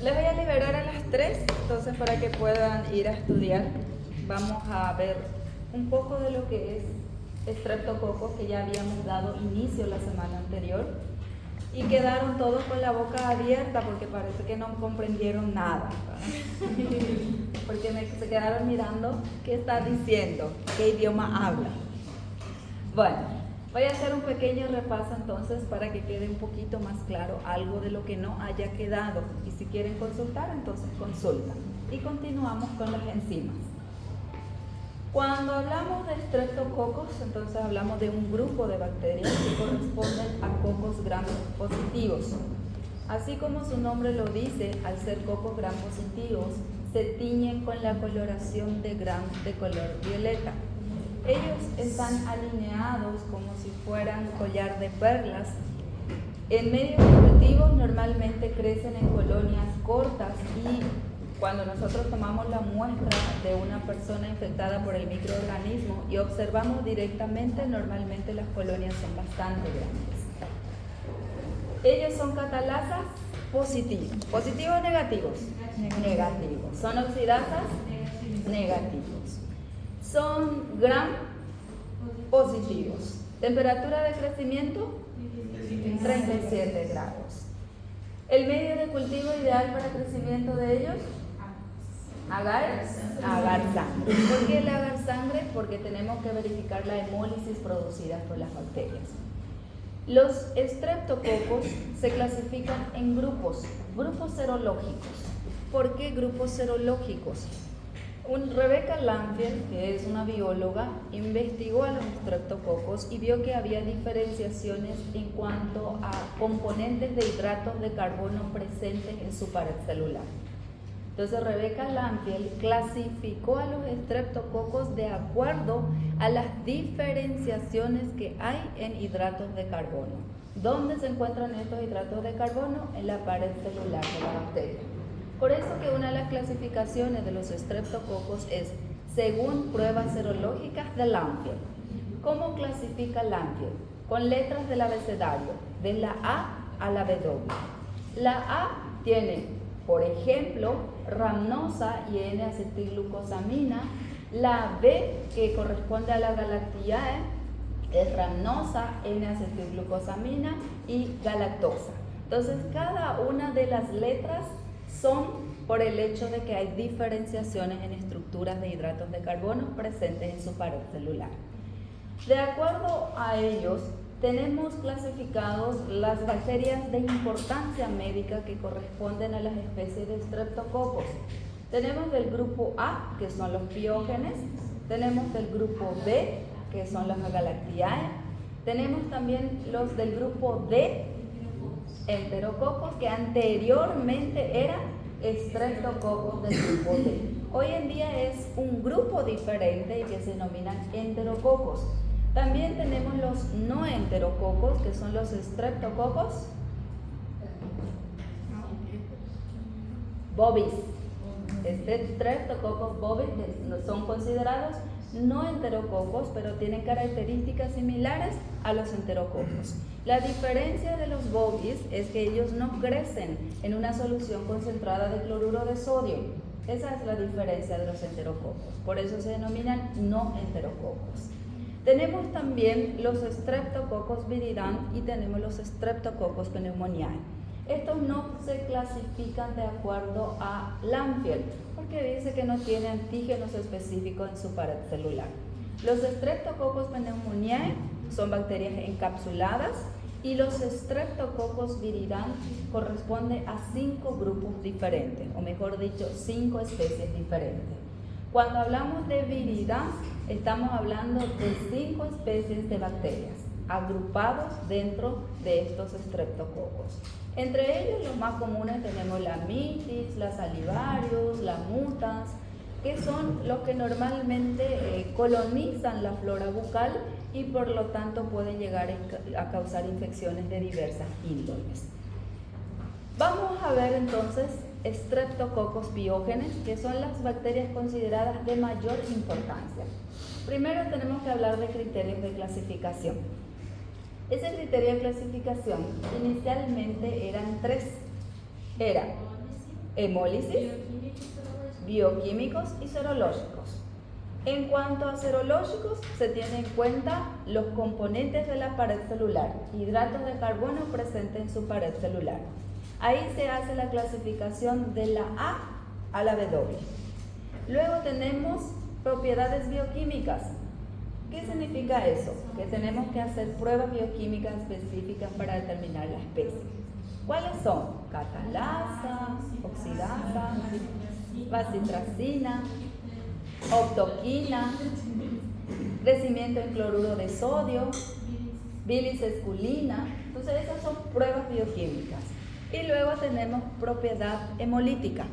Les voy a liberar a las 3, entonces para que puedan ir a estudiar. Vamos a ver un poco de lo que es Streptococcus, que ya habíamos dado inicio la semana anterior. Y quedaron todos con la boca abierta porque parece que no comprendieron nada, porque se quedaron mirando qué está diciendo, qué idioma habla. Bueno, voy a hacer un pequeño repaso entonces para que quede un poquito más claro algo de lo que no haya quedado. Y si quieren consultar, entonces consultan. Y continuamos con las enzimas. Cuando hablamos de Streptococcus, entonces hablamos de un grupo de bacterias que corresponden a cocos gram positivos. Así como su nombre lo dice, al ser cocos gram positivos, se tiñen con la coloración de gram de color violeta. Ellos están alineados como si fueran collar de perlas. En medios cultivos normalmente crecen en colonias cortas y cuando nosotros tomamos la muestra de una persona infectada por el microorganismo y observamos directamente, normalmente las colonias son bastante grandes. Ellos son catalasas positivos. ¿Positivos o negativos? Negativos. ¿Son oxidasas? Negativos. Son gram positivos. ¿Temperatura de crecimiento? 37 grados. ¿El medio de cultivo ideal para crecimiento de ellos? Agar sangre. ¿Por qué el agar sangre? Porque tenemos que verificar la hemólisis producida por las bacterias. Los Streptococcus se clasifican en grupos serológicos. ¿Por qué grupos serológicos? Rebecca Lanfield, que es una bióloga, investigó a los Streptococcus y vio que había diferenciaciones en cuanto a componentes de hidratos de carbono presentes en su pared celular. Entonces Rebecca Lanfield clasificó a los Streptococcus de acuerdo a las diferenciaciones que hay en hidratos de carbono. ¿Dónde se encuentran estos hidratos de carbono? En la pared celular de la bacteria. Por eso que una de las clasificaciones de los Streptococcus es según pruebas serológicas de Lanfield. ¿Cómo clasifica Lanfield? Con letras del abecedario, de la A a la W. La A tiene, por ejemplo, rhamnosa y N-acetilglucosamina. La B, que corresponde a la Galactiae, es rhamnosa, N-acetilglucosamina y galactosa. Entonces, cada una de las letras son por el hecho de que hay diferenciaciones en estructuras de hidratos de carbono presentes en su pared celular. De acuerdo a ellos, tenemos clasificados las bacterias de importancia médica que corresponden a las especies de Streptococcus. Tenemos del grupo A, que son los piógenes, tenemos del grupo B, que son las Galactiae, tenemos también los del grupo D, Enterococcus, que anteriormente era Streptococcus del grupo D. Hoy en día es un grupo diferente y que se denominan Enterococcus. También tenemos los no enterococos, que son los Streptococcus bovis. Streptococcus bovis son considerados no enterococos, pero tienen características similares a los enterococos. La diferencia de los bovis es que ellos no crecen en una solución concentrada de cloruro de sodio. Esa es la diferencia de los enterococos. Por eso se denominan no enterococos. Tenemos también los Streptococcus viridans y tenemos los Streptococcus pneumoniae. Estos no se clasifican de acuerdo a Lanfield, porque dice que no tiene antígenos específicos en su pared celular. Los Streptococcus pneumoniae son bacterias encapsuladas y los Streptococcus viridans corresponden a 5 grupos diferentes, o mejor dicho, 5 especies diferentes. Cuando hablamos de viridans, estamos hablando de 5 especies de bacterias agrupados dentro de estos Streptococcus. Entre ellos, los más comunes tenemos la mitis, la salivarius, la mutans, que son los que normalmente colonizan la flora bucal y por lo tanto pueden llegar a causar infecciones de diversas índoles. Vamos a ver entonces Streptococcus piógenes, que son las bacterias consideradas de mayor importancia. Primero tenemos que hablar de criterios de clasificación. Ese criterio de clasificación inicialmente eran 3. Era hemólisis, bioquímicos y serológicos. En cuanto a serológicos, se tienen en cuenta los componentes de la pared celular, hidratos de carbono presentes en su pared celular. Ahí se hace la clasificación de la A la W. Luego tenemos propiedades bioquímicas. ¿Qué significa eso? Que tenemos que hacer pruebas bioquímicas específicas para determinar la especie. ¿Cuáles son? Catalasa, oxidasa, bacitracina, octoquina, crecimiento en cloruro de sodio, bilis esculina. Entonces esas son pruebas bioquímicas. Y luego tenemos propiedad hemolítica.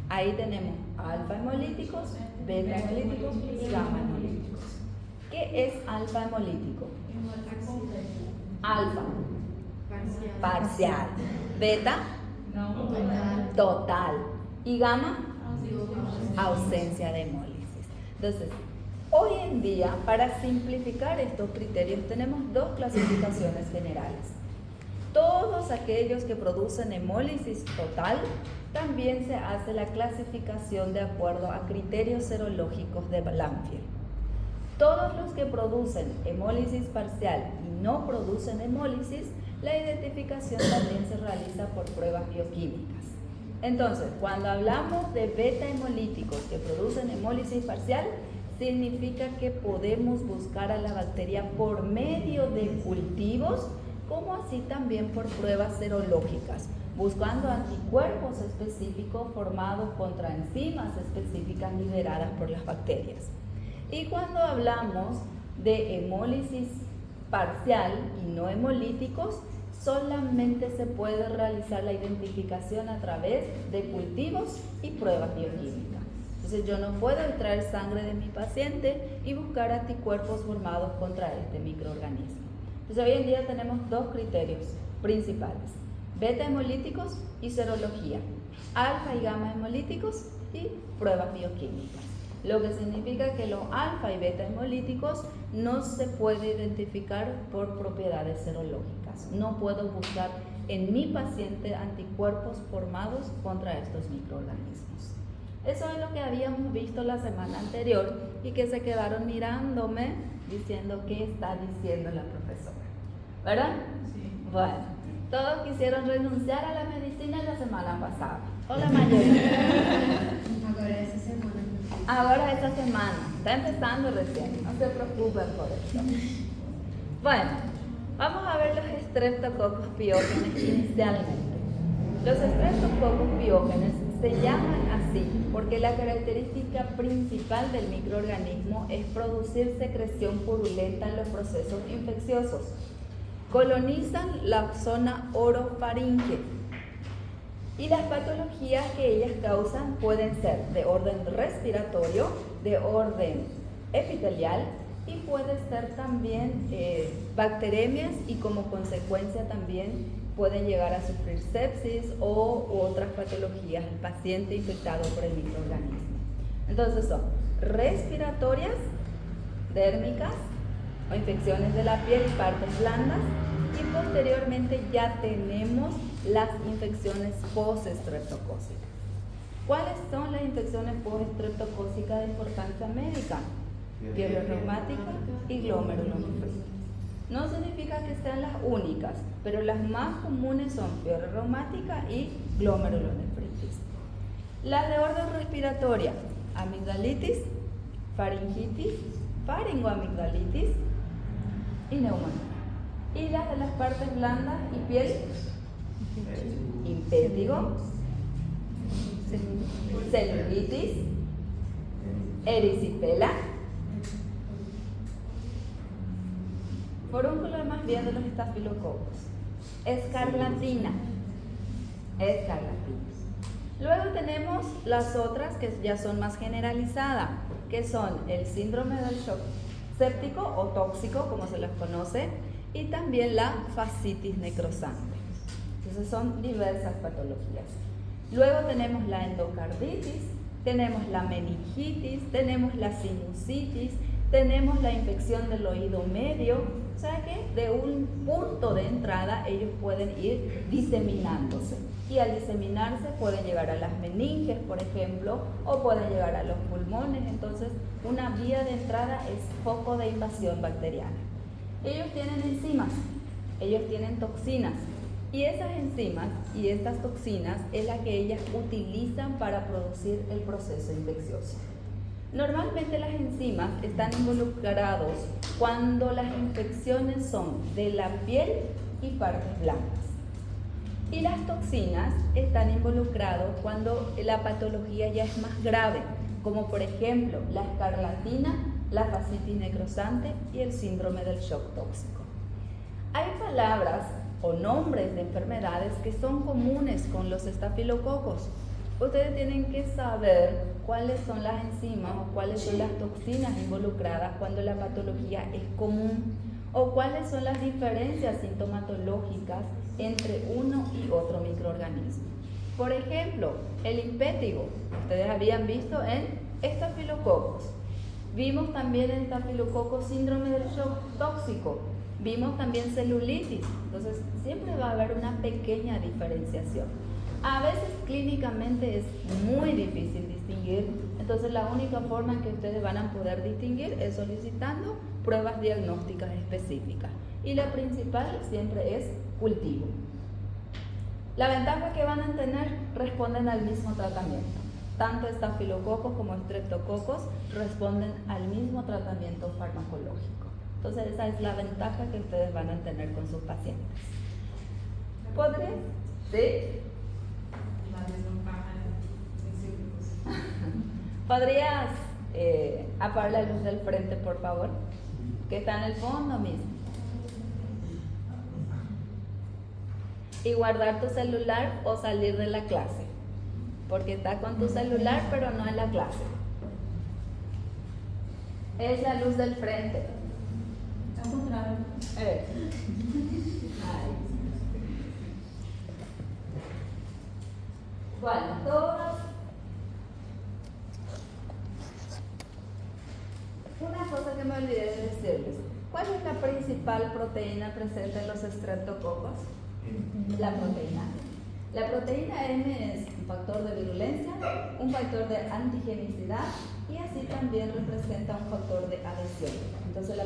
Ahí tenemos alfa hemolíticos, beta hemolíticos y gamma hemolíticos. ¿Qué es alfa hemolítico? Alfa, parcial. Beta, total. Y gamma, ausencia de hemólisis. Entonces, hoy en día, para simplificar estos criterios, tenemos dos clasificaciones generales. Todos aquellos que producen hemólisis total, también se hace la clasificación de acuerdo a criterios serológicos de Lanphier. Todos los que producen hemólisis parcial y no producen hemólisis, la identificación también se realiza por pruebas bioquímicas. Entonces, cuando hablamos de beta hemolíticos que producen hemólisis parcial, significa que podemos buscar a la bacteria por medio de cultivos, como así también por pruebas serológicas, buscando anticuerpos específicos formados contra enzimas específicas liberadas por las bacterias. Y cuando hablamos de hemólisis parcial y no hemolíticos, solamente se puede realizar la identificación a través de cultivos y pruebas bioquímicas. Entonces yo no puedo extraer sangre de mi paciente y buscar anticuerpos formados contra este microorganismo. Entonces hoy en día tenemos dos criterios principales: beta hemolíticos y serología, alfa y gamma hemolíticos y pruebas bioquímicas. Lo que significa que los alfa y beta hemolíticos no se puede identificar por propiedades serológicas. No puedo buscar en mi paciente anticuerpos formados contra estos microorganismos. Eso es lo que habíamos visto la semana anterior y que se quedaron mirándome diciendo qué está diciendo la profesora. ¿Verdad? Sí. Bueno, todos quisieron renunciar a la medicina la semana pasada, o la mayoría. Ahora esta semana, está empezando recién, no se preocupen por eso. Bueno, vamos a ver los Streptococcus pyogenes inicialmente. Los Streptococcus pyogenes se llaman así porque la característica principal del microorganismo es producir secreción purulenta en los procesos infecciosos. Colonizan la zona orofaringe. Y las patologías que ellas causan pueden ser de orden respiratorio, de orden epitelial y puede ser también bacteremias, y como consecuencia también pueden llegar a sufrir sepsis o otras patologías el paciente infectado por el microorganismo. Entonces son respiratorias, dérmicas o infecciones de la piel y partes blandas, y posteriormente ya tenemos las infecciones post-estreptocócicas. ¿Cuáles son las infecciones post-estreptocócicas de importancia médica? Fiebre reumática y glomerulonefritis. No significa que sean las únicas, pero las más comunes son fiebre reumática y glomerulonefritis. Las de orden respiratoria: amigdalitis, faringitis, faringoamigdalitis y neumonía. Y las de las partes blandas y piel: impétigo, celulitis, erisipela, forúnculo más bien de los estafilococos, escarlatina. Luego tenemos las otras que ya son más generalizadas, que son el síndrome del shock séptico o tóxico, como se las conoce, y también la fascitis necrosante. Entonces son diversas patologías. Luego tenemos la endocarditis, tenemos la meningitis, tenemos la sinusitis, tenemos la infección del oído medio. O sea que de un punto de entrada ellos pueden ir diseminándose. y al diseminarse pueden llegar a las meninges, por ejemplo, o pueden llegar a los pulmones. Entonces, una vía de entrada es foco de invasión bacteriana. Ellos tienen enzimas, ellos tienen toxinas, y esas enzimas y estas toxinas es la que ellas utilizan para producir el proceso infeccioso. Normalmente las enzimas están involucrados cuando las infecciones son de la piel y partes blancas. Y las toxinas están involucradas cuando la patología ya es más grave, como por ejemplo la escarlatina, la fascitis necrosante y el síndrome del shock tóxico. Hay palabras o nombres de enfermedades que son comunes con los estafilococos. Ustedes tienen que saber cuáles son las enzimas o cuáles son las toxinas involucradas cuando la patología es común, o cuáles son las diferencias sintomatológicas entre uno y otro microorganismo. Por ejemplo, el impétigo, ustedes habían visto en estafilococos. Vimos también en estafilococos síndrome del shock tóxico. Vimos también celulitis. Entonces, siempre va a haber una pequeña diferenciación. A veces clínicamente es muy difícil distinguir, entonces la única forma en que ustedes van a poder distinguir es solicitando pruebas diagnósticas específicas. Y la principal siempre es cultivo. La ventaja que van a tener responden al mismo tratamiento. Tanto estafilococos como estreptococos responden al mismo tratamiento farmacológico. Entonces esa es la ventaja que ustedes van a tener con sus pacientes. ¿Podrías? ¿Sí? ¿Podrías apagar la luz del frente, por favor? Que está en el fondo mismo. Y guardar tu celular o salir de la clase. Porque está con tu celular, pero no en la clase. Es la luz del frente. Al contrario. Bueno, todas. Una cosa que me olvidé de decirles. ¿Cuál es la principal proteína presente en los estreptococos? La proteína M. La proteína M es un factor de virulencia, un factor de antigenicidad y así también representa un factor de adhesión. Entonces la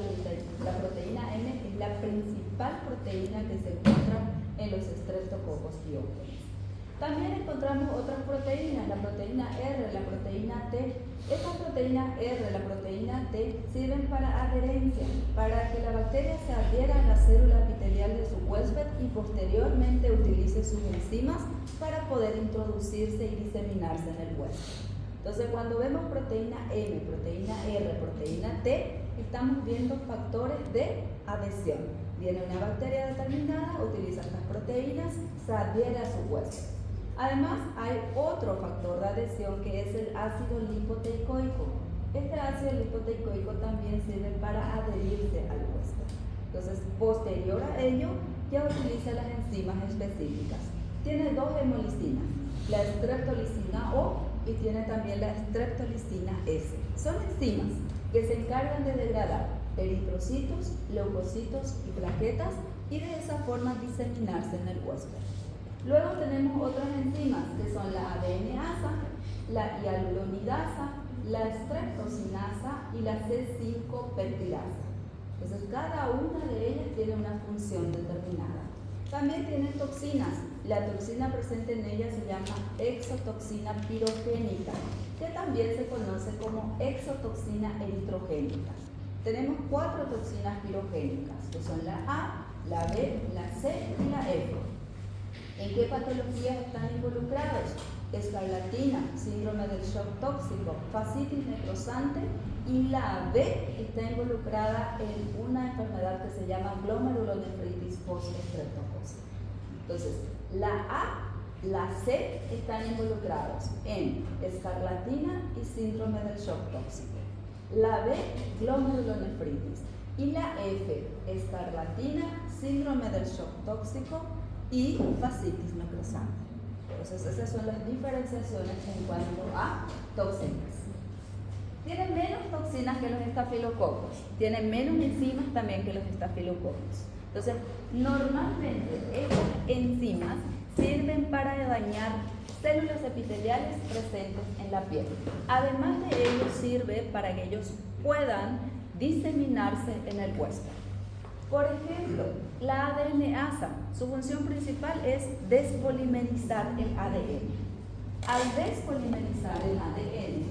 proteína M es la principal proteína que se encuentra en los estreptococos pyogenes. También encontramos otras proteínas, la proteína R, la proteína T. Esta proteína R, la proteína T, sirven para adherencia, para que la bacteria se adhiera a la célula epitelial de su huésped y posteriormente utilice sus enzimas para poder introducirse y diseminarse en el huésped. Entonces, cuando vemos proteína M, proteína R, proteína T, estamos viendo factores de adhesión. Viene una bacteria determinada, utiliza estas proteínas, se adhiere a su huésped. Además, hay otro factor de adhesión que es el ácido lipoteicoico. Este ácido lipoteicoico también sirve para adherirse al huésped. Entonces, posterior a ello, ya utiliza las enzimas específicas. Tiene dos hemolicinas, la streptolicina O y tiene también la streptolicina S. Son enzimas que se encargan de degradar eritrocitos, leucocitos y plaquetas y de esa forma diseminarse en el huésped. Luego tenemos otras enzimas que son la ADNasa, la hialuronidasa, la streptosinasa y la C5-peptidasa. Entonces cada una de ellas tiene una función determinada. También tienen toxinas. La toxina presente en ella se llama exotoxina pirogénica, que también se conoce como exotoxina eritrogénica. Tenemos 4 toxinas pirogénicas, que son la A, la B, la C y la F. ¿En qué patologías están involucrados? Escarlatina, síndrome del shock tóxico, fascitis necrosante, y la B está involucrada en una enfermedad que se llama glomerulonefritis post-estreptocócica. Entonces, la A, la C están involucrados en escarlatina y síndrome del shock tóxico. La B, glomerulonefritis. Y la F, escarlatina, síndrome del shock tóxico y fascitis necrosante. Entonces, esas son las diferenciaciones en cuanto a toxinas. Tienen menos toxinas que los estafilococos, tienen menos enzimas también que los estafilococos. Entonces, normalmente estas enzimas sirven para dañar células epiteliales presentes en la piel. Además de ello, sirve para que ellos puedan diseminarse en el huésped. Por ejemplo, la ADNasa, su función principal es despolimerizar el ADN. Al despolimerizar el ADN,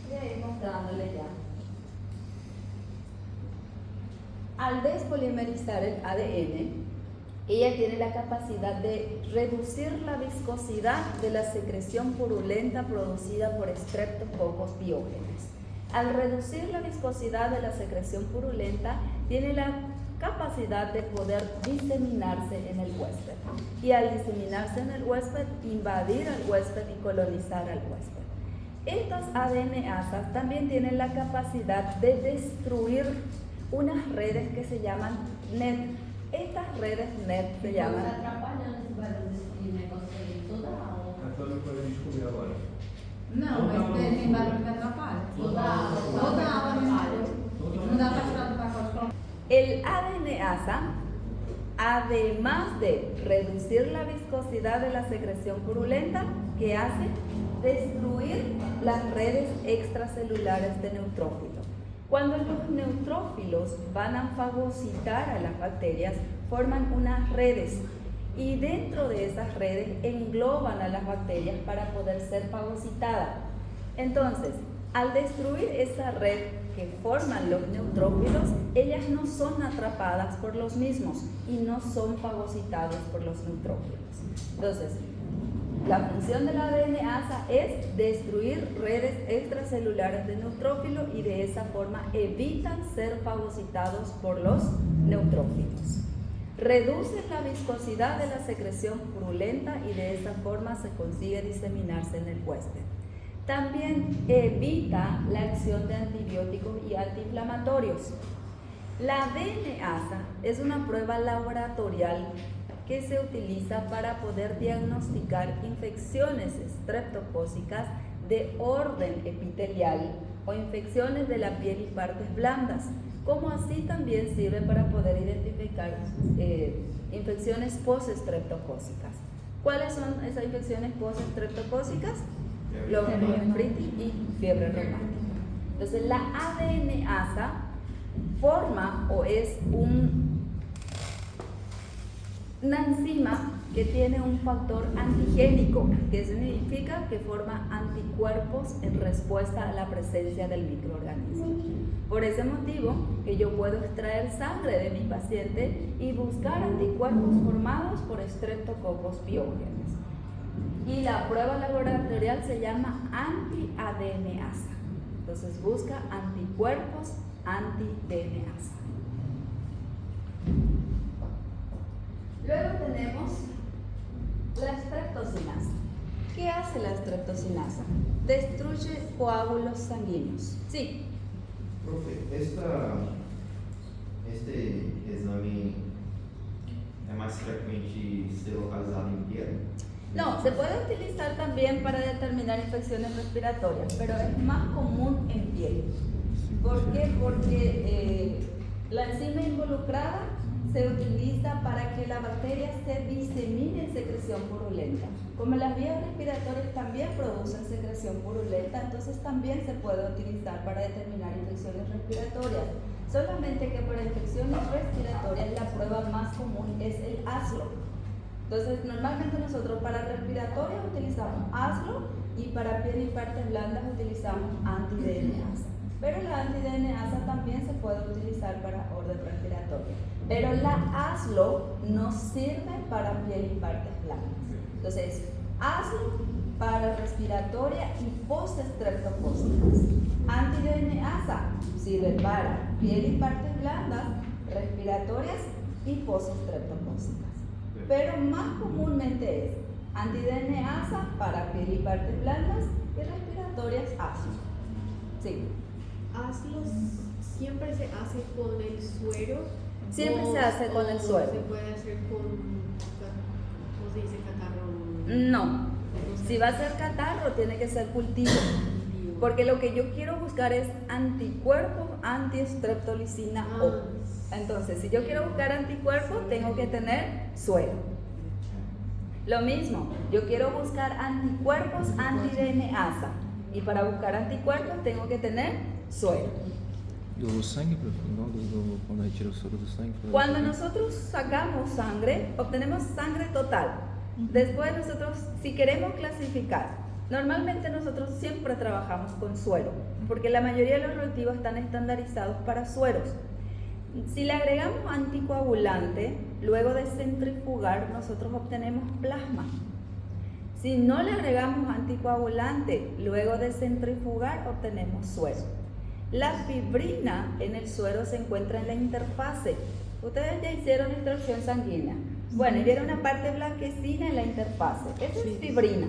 voy a ir mostrándole ya. Al despolimerizar el ADN, ella tiene la capacidad de reducir la viscosidad de la secreción purulenta producida por Streptococcus pyogenes. Al reducir la viscosidad de la secreción purulenta, tiene la capacidad de poder diseminarse en el huésped. Y al diseminarse en el huésped, invadir al huésped y colonizar al huésped. Estas ADNasas también tienen la capacidad de destruir unas redes que se llaman NET. Estas redes NET se llaman... Não, mas tem barulho que atrapalha. Toda água não dá para tirar do pacote. El ADNasa, además de reducir la viscosidad de la secreción purulenta, ¿qué hace? Destruir las redes extracelulares de neutrófilos. Cuando los neutrófilos van a fagocitar a las bacterias, forman unas redes y dentro de esas redes engloban a las bacterias para poder ser fagocitadas. Entonces, al destruir esa red que forman los neutrófilos, ellas no son atrapadas por los mismos y no son fagocitados por los neutrófilos. Entonces, la función de la ADNasa es destruir redes extracelulares de neutrófilo y de esa forma evitan ser fagocitados por los neutrófilos. Reducen la viscosidad de la secreción purulenta y de esa forma se consigue diseminarse en el huésped. También evita la acción de antibióticos y antiinflamatorios. La ADNasa es una prueba laboratorial que se utiliza para poder diagnosticar infecciones estreptocócicas de orden epitelial o infecciones de la piel y partes blandas, como así también sirve para poder identificar infecciones postestreptocócicas. ¿Cuáles son esas infecciones postestreptocócicas? Nefritis y fiebre reumática. Entonces la ADNasa forma o es una enzima que tiene un factor antigénico, que significa que forma anticuerpos en respuesta a la presencia del microorganismo. Por ese motivo que yo puedo extraer sangre de mi paciente y buscar anticuerpos formados por Streptococcus pyogenes. Y la prueba laboratorial se llama anti-ADNasa. Entonces busca anticuerpos anti-DNasa. Luego tenemos la streptocinasa. ¿Qué hace la streptocinasa? Destruye coágulos sanguíneos. Sí. Profe, este exame é mais frequente ser localizado em piel? No, se puede utilizar también para determinar infecciones respiratorias, pero es más común en piel. ¿Por qué? Porque la enzima involucrada se utiliza para que la bacteria se disemine en secreción purulenta. Como las vías respiratorias también producen secreción purulenta, entonces también se puede utilizar para determinar infecciones respiratorias. Solamente que para infecciones respiratorias la prueba más común es el ASLO. Entonces, normalmente nosotros para respiratorias utilizamos ASLO y para piel y partes blandas utilizamos anti-DNasa. Pero la anti-DNasa también se puede utilizar para orden respiratorio. Pero la ASLO no sirve para piel y partes blandas. Entonces, ASLO para respiratoria y postestreptocócicas. Anti-DNasa sirve para piel y partes blandas, respiratorias y postestreptocócicas. Pero más comúnmente es anti-DNasa para piel y partes blandas y respiratorias ASLO. Sí. ¿ASLO siempre se hace con el suero? Siempre se hace con el suero. ¿Se puede hacer con, cómo se dice, catarro? No. Si va a ser catarro, tiene que ser cultivo. Porque lo que yo quiero buscar es anticuerpos anti-streptolicina O. Entonces, si yo quiero buscar anticuerpos, tengo que tener suero. Lo mismo, yo quiero buscar anticuerpos anti-DNAsa. Y para buscar anticuerpos tengo que tener suero. Do sangue, prof? Igual quando retira o soro do sangue? Cuando nosotros sacamos sangre, obtenemos sangre total. Después nosotros, si queremos clasificar, normalmente nosotros siempre trabajamos con suero, porque la mayoría de los reactivos están estandarizados para sueros. Si le agregamos anticoagulante, luego de centrifugar, nosotros obtenemos plasma. Si no le agregamos anticoagulante, luego de centrifugar, obtenemos suero. La fibrina en el suero se encuentra en la interfase. Ustedes ya hicieron extracción sanguínea. Bueno, y vieron una parte blanquecina en la interfase. Esa es fibrina,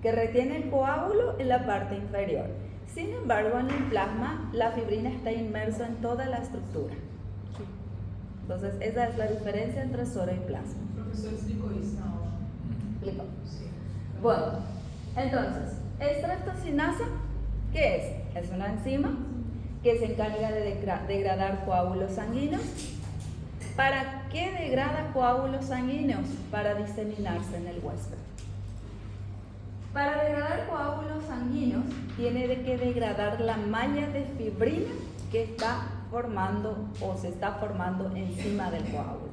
que retiene el coágulo en la parte inferior. Sin embargo, en el plasma, la fibrina está inmersa en toda la estructura. Entonces, esa es la diferencia entre suero y plasma. El profesor explicó eso na aula. ¿Explicó? Sí. Bueno, entonces, estreptocinasa, ¿qué es? Es una enzima que se encarga de degradar coágulos sanguíneos. ¿Para qué degrada coágulos sanguíneos? Para diseminarse en el huésped. Para degradar coágulos sanguíneos, tiene que degradar la malla de fibrina que está formando o se está formando encima del coágulo.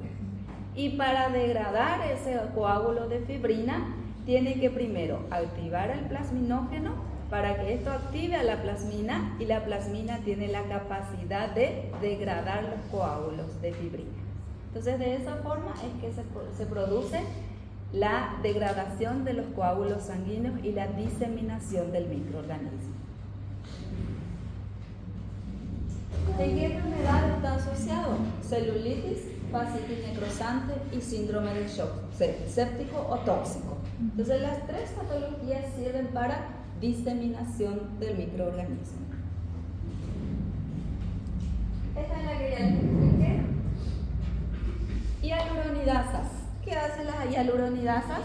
Y para degradar ese coágulo de fibrina, tiene que primero activar el plasminógeno para que esto active a la plasmina, y la plasmina tiene la capacidad de degradar los coágulos de fibrina. Entonces, de esa forma es que se produce la degradación de los coágulos sanguíneos y la diseminación del microorganismo. ¿En qué enfermedad está asociado? Celulitis, fascitis necrosante y síndrome de shock séptico o tóxico. Entonces, las tres patologías sirven para diseminación del microorganismo. Esta es la que ya les expliqué. Hialuronidasas. ¿Qué hacen las hialuronidasas?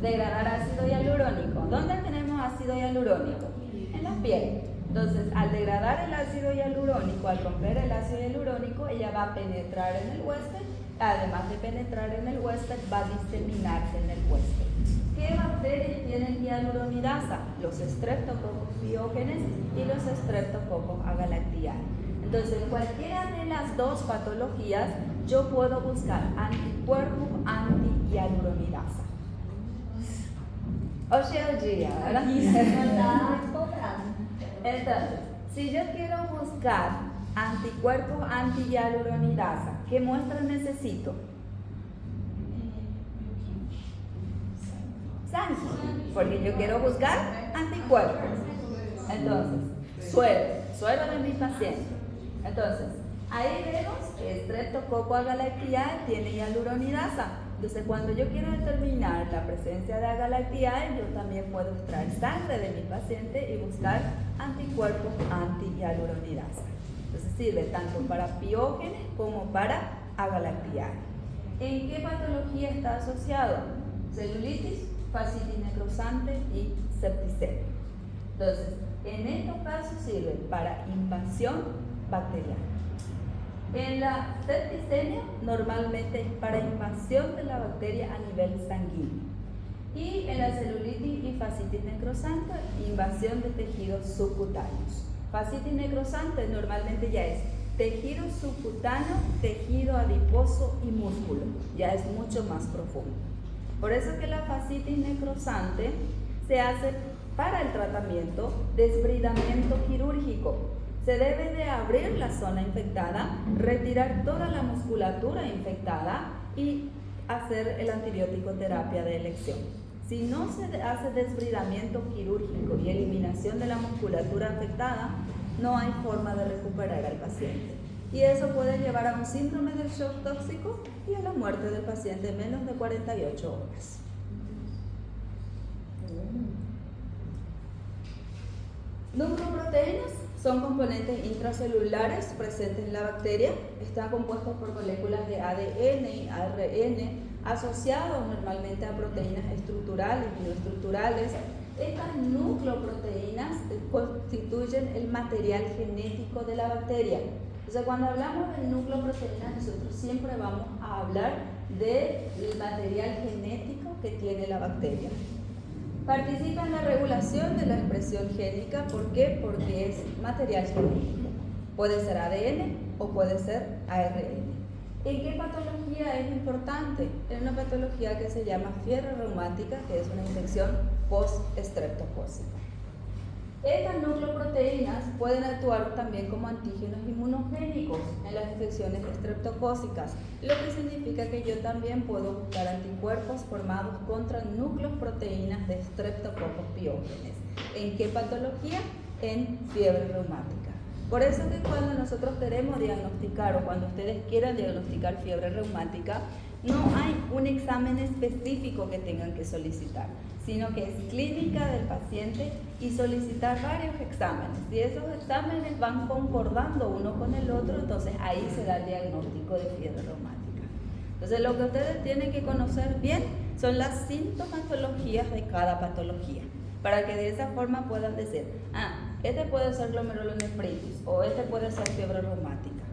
Degradar ácido hialurónico. ¿Dónde tenemos ácido hialurónico? En la piel. Entonces, al degradar el ácido hialurónico, al romper el ácido hialurónico, ella va a penetrar en el huésped. Además de penetrar en el huésped, va a diseminarse en el huésped. ¿Qué bacterias tienen hialuronidasa? Los Streptococcus pyogenes y los Streptococcus agalactiae. Entonces, en cualquiera de las dos patologías, yo puedo buscar anticuerpos anti-hialuronidasa. Oye, ¿verdad? Entonces, si yo quiero buscar anticuerpos anti-hialuronidasa, ¿qué muestra necesito? Sangre, porque yo quiero buscar anticuerpos. Entonces, suero de mi paciente. Entonces, ahí vemos que Streptococcus agalactiae tiene hialuronidasa. Entonces, cuando yo quiero determinar la presencia de agalactiae, yo también puedo extraer sangre de mi paciente y buscar anticuerpos anti-hialuronidasa. Entonces, sirve tanto para piógenes como para agalactiae. ¿En qué patología está asociado? Celulitis, fascitis necrosante y septicemia. Entonces, en estos casos sirve para invasión bacteriana. En la septicemia normalmente es para invasión de la bacteria a nivel sanguíneo. Y en la celulitis y fascitis necrosante, invasión de tejidos subcutáneos. Fascitis necrosante normalmente ya es tejido subcutáneo, tejido adiposo y músculo. Ya es mucho más profundo. Por eso que la fascitis necrosante se hace para el tratamiento desbridamiento quirúrgico. Se debe de abrir la zona infectada, retirar toda la musculatura infectada y hacer el antibiótico terapia de elección. Si no se hace desbridamiento quirúrgico y eliminación de la musculatura afectada, no hay forma de recuperar al paciente. Y eso puede llevar a un síndrome del shock tóxico y a la muerte del paciente en menos de 48 horas. Nucleoproteínas son componentes intracelulares presentes en la bacteria. Están compuestos por moléculas de ADN y ARN asociados normalmente a proteínas estructurales y no estructurales. Estas nucleoproteínas constituyen el material genético de la bacteria. Entonces, cuando hablamos de nucleoproteínas, nosotros siempre vamos a hablar del material genético que tiene la bacteria. Participa en la regulación de la expresión génica. ¿Por qué? Porque es material genético. Puede ser ADN o puede ser ARN. ¿En qué patología es importante? En una patología que se llama fiebre reumática, que es una infección post-estreptocócica. Estas nucleoproteínas pueden actuar también como antígenos inmunogénicos en las infecciones estreptocócicas, lo que significa que yo también puedo buscar anticuerpos formados contra nucleoproteínas de Streptococcus pyogenes. ¿En qué patología? En fiebre reumática. Por eso que cuando nosotros queremos diagnosticar o cuando ustedes quieran diagnosticar fiebre reumática, no hay un examen específico que tengan que solicitar, sino que es clínica del paciente y solicitar varios exámenes. Si esos exámenes van concordando uno con el otro, entonces ahí se da el diagnóstico de fiebre reumática. Entonces lo que ustedes tienen que conocer bien son las sintomatologías de cada patología, para que de esa forma puedan decir, este puede ser glomerulonefritis, o este puede ser fiebre reumática,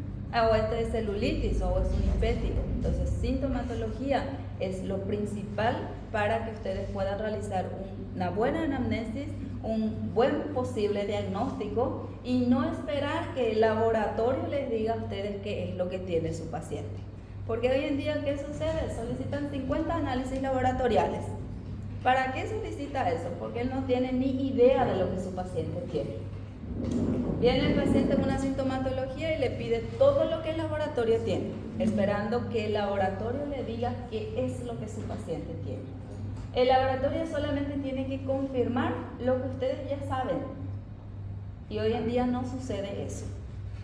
o este es celulitis, o es un hispético. Entonces, sintomatología es lo principal para que ustedes puedan realizar una buena anamnesis, un buen posible diagnóstico y no esperar que el laboratorio les diga a ustedes qué es lo que tiene su paciente. Porque hoy en día, ¿qué sucede? Solicitan 50 análisis laboratoriales. ¿Para qué solicita eso? Porque él no tiene ni idea de lo que su paciente tiene. Viene el paciente con una sintomatología y le pide todo lo que el laboratorio tiene, esperando que el laboratorio le diga qué es lo que su paciente tiene. El laboratorio solamente tiene que confirmar lo que ustedes ya saben. Y hoy en día no sucede eso.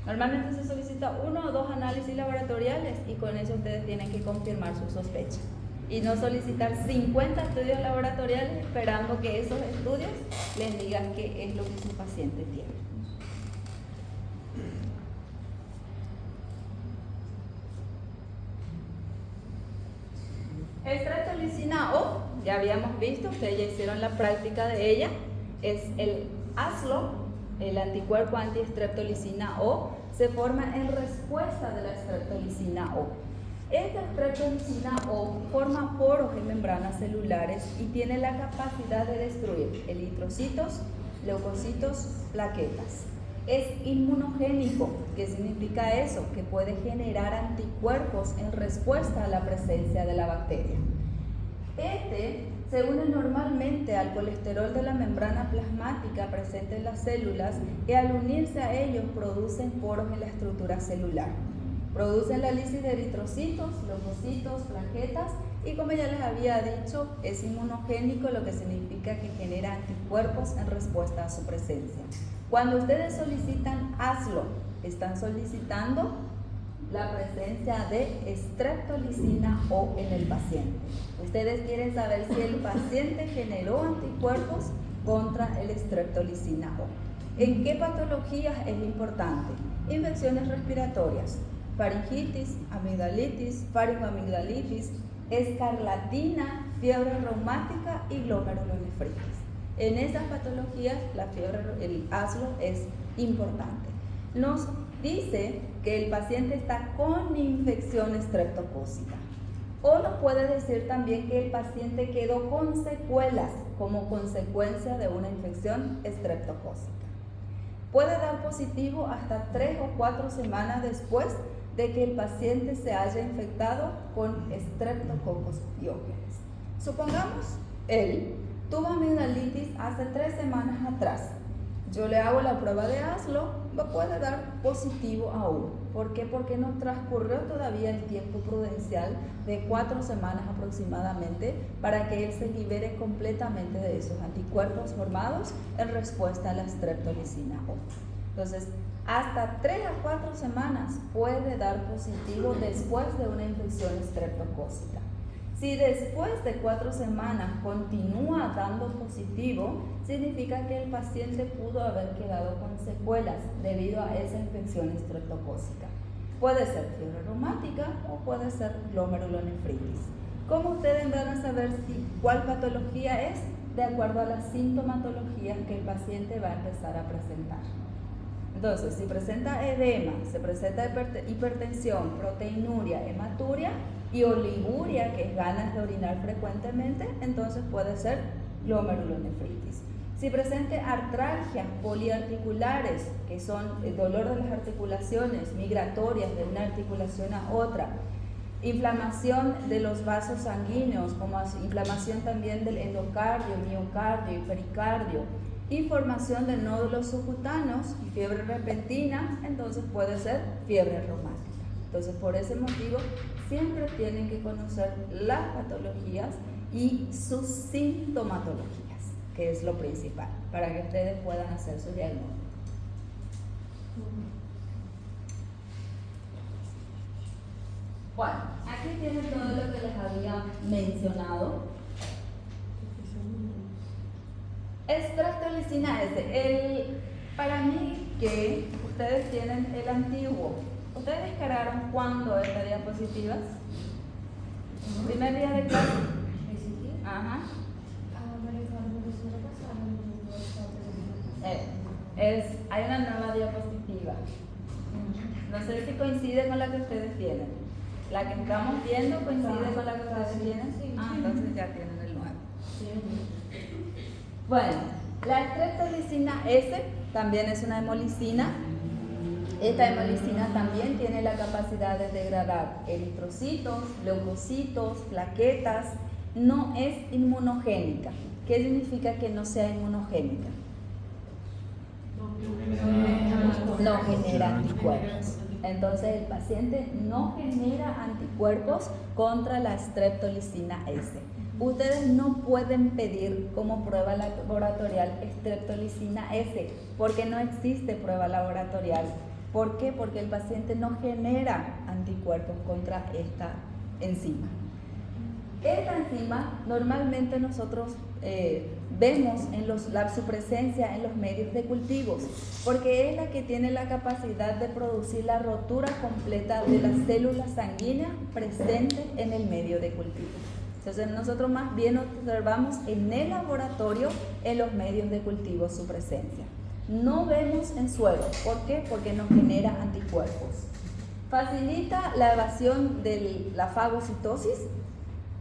Normalmente se solicita 1 o 2 análisis laboratoriales y con eso ustedes tienen que confirmar su sospecha. Y no solicitar 50 estudios laboratoriales esperando que esos estudios les digan qué es lo que su paciente tiene. Streptolicina O, ya habíamos visto, ustedes ya hicieron la práctica de ella, es el ASLO, el anticuerpo anti-streptolicina O, se forma en respuesta de la streptolicina O. Esta streptolicina O forma poros en membranas celulares y tiene la capacidad de destruir eritrocitos, leucocitos, plaquetas. Es inmunogénico. ¿Qué significa eso? Que puede generar anticuerpos en respuesta a la presencia de la bacteria. Este se une normalmente al colesterol de la membrana plasmática presente en las células y al unirse a ellos producen poros en la estructura celular. Producen la lisis de eritrocitos, leucocitos, plaquetas y como ya les había dicho, es inmunogénico, lo que significa que genera anticuerpos en respuesta a su presencia. Cuando ustedes solicitan ASLO, están solicitando la presencia de streptolicina O en el paciente. Ustedes quieren saber si el paciente generó anticuerpos contra el streptolicina O. ¿En qué patologías es importante? Infecciones respiratorias, faringitis, amigdalitis, faringoamigdalitis, escarlatina, fiebre reumática y glomerulonefritis. En esas patologías el ASLO es importante. Nos dice que el paciente está con infección estreptocócica. O nos puede decir también que el paciente quedó con secuelas como consecuencia de una infección estreptocócica. Puede dar positivo hasta 3 o 4 semanas después de que el paciente se haya infectado con Streptococcus pyogenes. Supongamos, él tuvo amigdalitis hace 3 semanas atrás. Yo le hago la prueba de ASLO, me puede dar positivo aún. ¿Por qué? Porque no transcurrió todavía el tiempo prudencial de 4 semanas aproximadamente para que él se libere completamente de esos anticuerpos formados en respuesta a la streptolicina O. Entonces, hasta 3 a 4 semanas puede dar positivo después de una infección estreptocócica. Si después de 4 semanas continúa dando positivo, significa que el paciente pudo haber quedado con secuelas debido a esa infección estreptocócica. Puede ser fiebre reumática o puede ser glomerulonefritis. ¿Cómo ustedes van a saber cuál patología es? De acuerdo a las sintomatologías que el paciente va a empezar a presentar. Entonces, si presenta edema, se presenta hipertensión, proteinuria, hematuria, y oliguria, que es ganas de orinar frecuentemente, entonces puede ser glomerulonefritis. Si presente artralgias poliarticulares, que son el dolor de las articulaciones migratorias de una articulación a otra, inflamación de los vasos sanguíneos, como inflamación también del endocardio, miocardio y pericardio, y formación de nódulos subcutaneos y fiebre repentina, entonces puede ser fiebre reumática. Entonces, por ese motivo, siempre tienen que conocer las patologías y sus sintomatologías, que es lo principal, para que ustedes puedan hacer su diagnóstico. Bueno, aquí tienen todo lo que les había mencionado. Extractolicina S. Para mí que ustedes tienen el antiguo. ¿Ustedes descargaron cuándo esta diapositivas? ¿Primer día de clase? Ajá. Hay una nueva diapositiva. No sé si coincide con la que ustedes tienen. La que estamos viendo coincide con la que ustedes tienen. Entonces ya tienen el nuevo. Bueno, la streptolicina S también es una hemolicina. Esta hemolicina también tiene la capacidad de degradar eritrocitos, leucocitos, plaquetas. No es inmunogénica. ¿Qué significa que no sea inmunogénica? No genera anticuerpos. Entonces el paciente no genera anticuerpos contra la streptolicina S. Ustedes no pueden pedir como prueba laboratorial streptolicina S porque no existe prueba laboratorial. ¿Por qué? Porque el paciente no genera anticuerpos contra esta enzima. Esta enzima normalmente nosotros vemos su presencia en los medios de cultivos, porque es la que tiene la capacidad de producir la rotura completa de las células sanguíneas presentes en el medio de cultivo. Entonces nosotros más bien observamos en el laboratorio, en los medios de cultivo, su presencia. No vemos en suelo. ¿Por qué? Porque no genera anticuerpos. Facilita la evasión de la fagocitosis.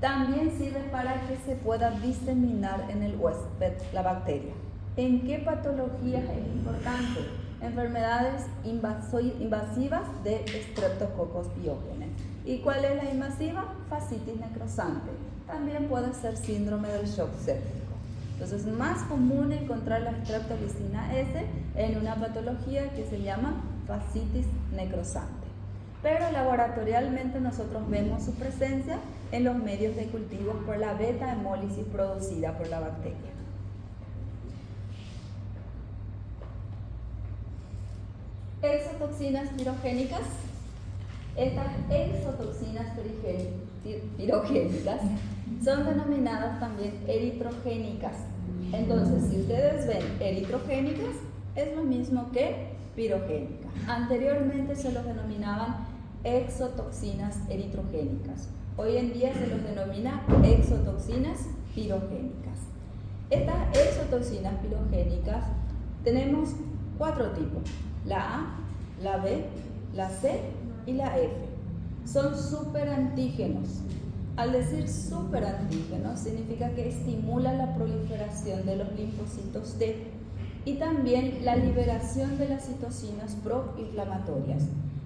También sirve para que se pueda diseminar en el huésped la bacteria. ¿En qué patologías es importante? Enfermedades invasivas de Streptococcus pyogenes. ¿Y cuál es la invasiva? Fascitis necrosante. También puede ser síndrome del shock séptico. Entonces es más común encontrar la streptolicina S en una patología que se llama fascitis necrosante. Pero laboratorialmente nosotros vemos su presencia en los medios de cultivo por la beta-hemólisis producida por la bacteria. Exotoxinas pirogénicas. Estas exotoxinas pirogénicas son denominadas también eritrogénicas. Entonces, si ustedes ven eritrogénicas, es lo mismo que pirogénicas. Anteriormente se los denominaban exotoxinas eritrogénicas. Hoy en día se los denomina exotoxinas pirogénicas. Estas exotoxinas pirogénicas tenemos 4 tipos: la A, la B, la C y la F. Son superantígenos. Al decir superantígenos significa que estimulan la proliferación de los linfocitos T y también la liberación de las citocinas proinflamatorias.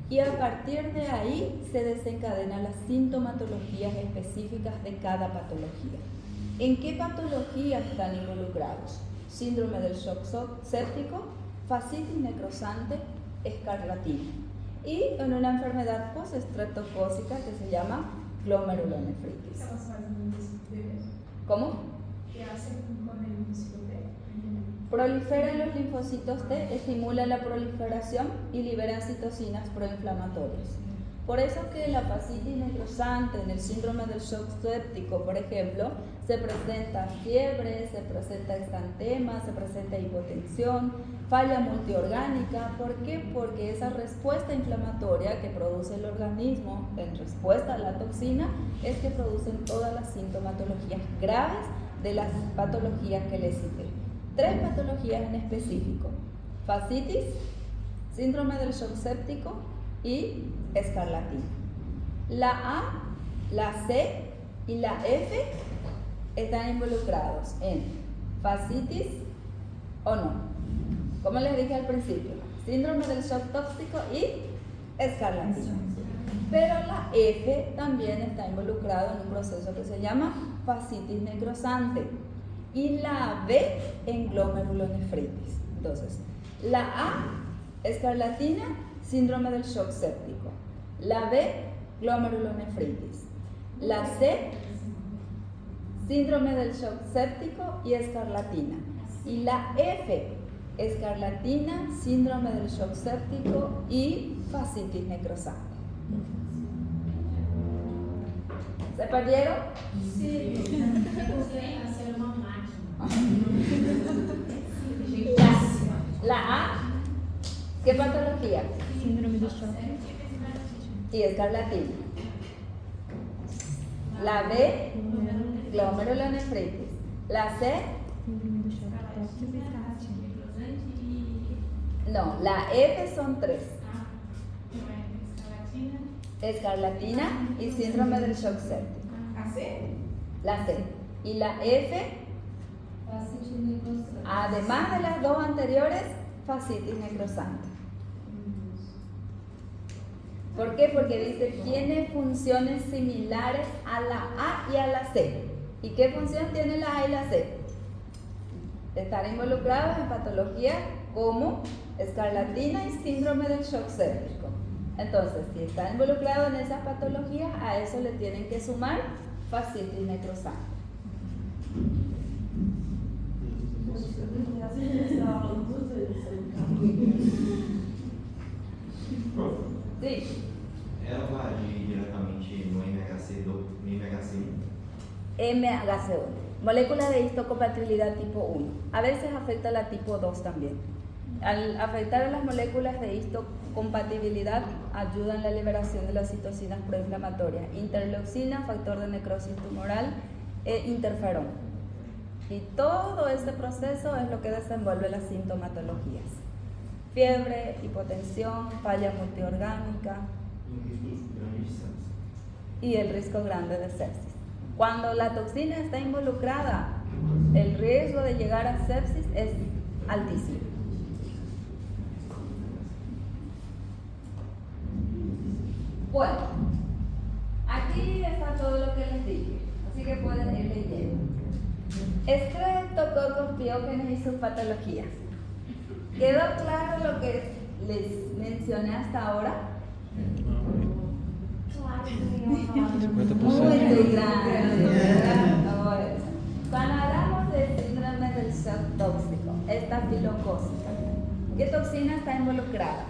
Y a partir de ahí se desencadenan las sintomatologías específicas de cada patología. ¿En qué patologías están involucrados? Síndrome del shock séptico, fascitis necrosante, escarlatina. Y en una enfermedad postestreptocócica que se llama glomerulonefritis. ¿Cómo? ¿Qué hacen con el linfocito T? Proliferan los linfocitos T, estimulan la proliferación y liberan citocinas proinflamatorias. Por eso que la fascitis necrosante, en el síndrome del shock séptico, por ejemplo, se presenta fiebre, se presenta exantema, se presenta hipotensión, falla multiorgánica. ¿Por qué? Porque esa respuesta inflamatoria que produce el organismo en respuesta a la toxina es que producen todas las sintomatologías graves de las patologías que les cité. 3 patologías en específico: fascitis, síndrome del shock séptico y escarlatina. La A la C y la F están involucrados en fascitis o no. Como les dije al principio, síndrome del shock tóxico y escarlatina. Pero la F también está involucrada en un proceso que se llama fascitis necrosante y la B en glomerulonefritis. Entonces, la A, escarlatina, síndrome del shock séptico. La B, glomerulonefritis. La C, síndrome del shock séptico y escarlatina. Y la F, escarlatina, síndrome del shock séptico y fascitis necrosante. ¿Se perdieron? Sí. Hacer una máquina. La A, ¿qué patología? Síndrome de shock. Y escarlatina. La B, glomerulonefritis. La C, Síndrome de shock tóxico y escarlatina. no, la F son 3. Escarlatina y síndrome del shock séptico. La C. Y la F, además de las dos anteriores, fascitis necrosante. ¿Por qué? Porque dice, tiene funciones similares a la A y a la C. ¿Y qué función tiene la A y la C? Estar involucrados en patologías como escarlatina y síndrome del shock séptico. Entonces, si está involucrado en esas patologías, a eso le tienen que sumar fascitis necrosante. Prof, Sí. ela vai agir diretamente no MHC1? MHC1, molécula de histocompatibilidad tipo 1. A veces afecta la tipo 2 también. Al afectar a las moléculas de histocompatibilidad, ayudan en la liberación de las citocinas proinflamatorias, interleucina, factor de necrosis tumoral e interferón. Y todo este proceso es lo que desenvuelve las sintomatologías. Fiebre, hipotensión, falla multiorgánica Em risco grande de sepsis. y el riesgo grande de sepsis. Cuando la toxina está involucrada, el riesgo de llegar a sepsis es altísimo. Bueno, aquí está todo lo que les dije, así que pueden ir leyendo. Estreptococos piógenes y sus patologías. ¿Quedó claro lo que les mencioné hasta ahora? Muy 50%. grande, ¿verdad? Ahora, cuando hablamos de síndrome del shock tóxico, estafilocócica, ¿qué toxina está involucrada?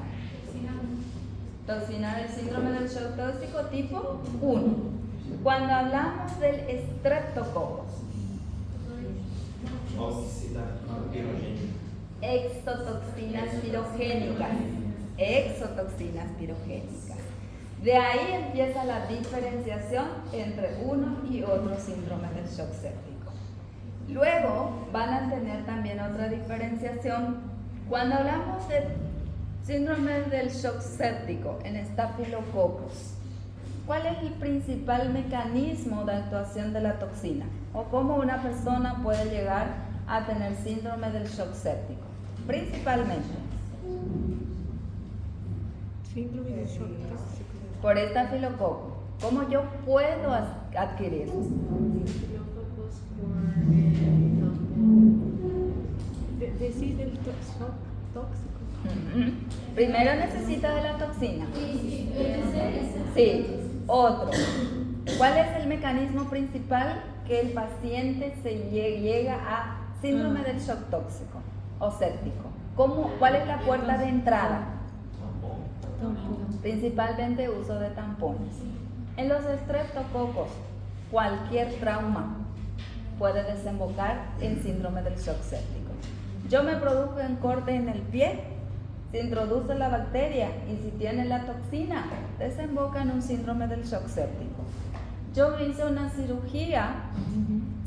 Toxina del síndrome del shock tóxico tipo 1. Cuando hablamos del estreptococos, Oxidativa pirogênica. exotoxinas pirogénicas. Exotoxinas pirogénicas. De ahí empieza la diferenciación entre uno y otro síndrome del shock séptico. Luego van a tener también otra diferenciación cuando hablamos de síndrome del shock séptico en estafilococos. ¿Cuál es el principal mecanismo de actuación de la toxina? ¿O cómo una persona puede llegar a tener síndrome del shock séptico? Principalmente Síndrome de shock tóxico. por estafilococo. ¿Cómo yo puedo adquirirlo? Estafilococos por decís del shock tóxico. Ujú. Primero necesita de la toxina. Sí, otro. ¿Cuál es el mecanismo principal que el paciente se llega a síndrome del shock tóxico o séptico? ¿Cuál es la puerta de entrada? Principalmente uso de tampones. En los estreptococos, cualquier trauma puede desembocar en síndrome del shock séptico. Yo me produjo un corte en el pie, se introduce la bacteria y si tiene la toxina, desemboca en un síndrome del shock séptico. Yo hice una cirugía,